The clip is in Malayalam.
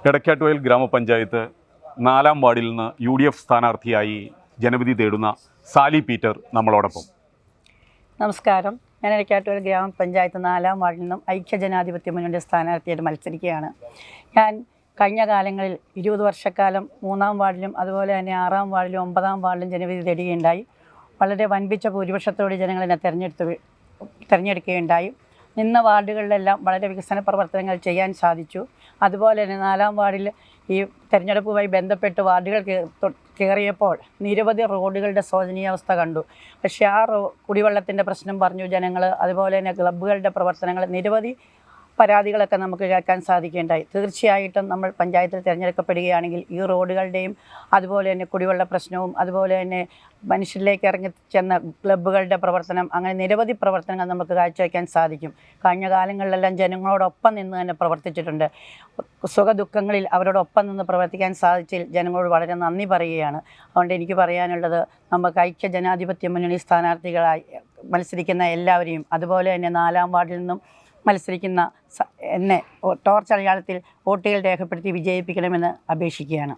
എടക്കാട്ടുവയൽ ഗ്രാമപഞ്ചായത്ത് 4-ാം വാർഡിൽ നിന്ന് UDF സ്ഥാനാർത്ഥിയായി ജനവിധി തേടുന്ന സാലി പീറ്റർ നമ്മളോടൊപ്പം. നമസ്കാരം. ഞാൻ എടക്കാട്ടുവയൽ ഗ്രാമപഞ്ചായത്ത് 4-ാം വാർഡിൽ നിന്നും ഐക്യജനാധിപത്യ മുന്നണിയുടെ സ്ഥാനാർത്ഥിയായിട്ട് മത്സരിക്കുകയാണ്. ഞാൻ കഴിഞ്ഞ കാലങ്ങളിൽ 20 വർഷക്കാലം 3-ാം വാർഡിലും അതുപോലെ തന്നെ 6-ാം വാർഡിലും 9-ാം വാർഡിലും ജനവിധി തേടുകയുണ്ടായി. വളരെ വൻപിച്ച ഭൂരിപക്ഷത്തോടെ ജനങ്ങളെന്നെ തിരഞ്ഞെടുക്കുകയുണ്ടായി. നിന്ന വാർഡുകളിലെല്ലാം വളരെ വികസന പ്രവർത്തനങ്ങൾ ചെയ്യാൻ സാധിച്ചു. അതുപോലെ തന്നെ 4-ാം വാർഡിൽ ഈ തെരഞ്ഞെടുപ്പുമായി ബന്ധപ്പെട്ട് വാർഡുകൾ കയറിയപ്പോൾ നിരവധി റോഡുകളുടെ ശോചനീയാവസ്ഥ കണ്ടു. പക്ഷേ കുടിവെള്ളത്തിൻ്റെ പ്രശ്നം പറഞ്ഞു ജനങ്ങൾ, അതുപോലെ തന്നെ ക്ലബ്ബുകളുടെ പ്രവർത്തനങ്ങൾ, നിരവധി പരാതികളൊക്കെ നമുക്ക് കേൾക്കാൻ സാധിക്കുകയുണ്ടായി. തീർച്ചയായിട്ടും നമ്മൾ പഞ്ചായത്തിൽ തിരഞ്ഞെടുക്കപ്പെടുകയാണെങ്കിൽ ഈ റോഡുകളുടെയും അതുപോലെ തന്നെ കുടിവെള്ള പ്രശ്നവും അതുപോലെ തന്നെ മനുഷ്യരിലേക്ക് ഇറങ്ങി ചെന്ന ക്ലബ്ബുകളുടെ പ്രവർത്തനം, അങ്ങനെ നിരവധി പ്രവർത്തനങ്ങൾ നമുക്ക് കാഴ്ചവെക്കാൻ സാധിക്കും. കഴിഞ്ഞ കാലങ്ങളിലെല്ലാം ജനങ്ങളോടൊപ്പം നിന്ന് തന്നെ പ്രവർത്തിച്ചിട്ടുണ്ട്. സുഖദുഃഖങ്ങളിൽ അവരോടൊപ്പം നിന്ന് പ്രവർത്തിക്കാൻ സാധിച്ചതിൽ ജനങ്ങളോട് വളരെ നന്ദി പറയുകയാണ്. അതുകൊണ്ട് എനിക്ക് പറയാനുള്ളത്, നമുക്ക് ഐക്യ ജനാധിപത്യ മുന്നണി സ്ഥാനാർത്ഥികളായി മത്സരിക്കുന്ന എല്ലാവരെയും, അതുപോലെ തന്നെ 4-ാം വാർഡിൽ നിന്നും മത്സരിക്കുന്ന എന്നെ ടോർച്ച് അടയാളത്തിൽ വോട്ടുകൾ രേഖപ്പെടുത്തി വിജയിപ്പിക്കണമെന്ന് അപേക്ഷിക്കുകയാണ്.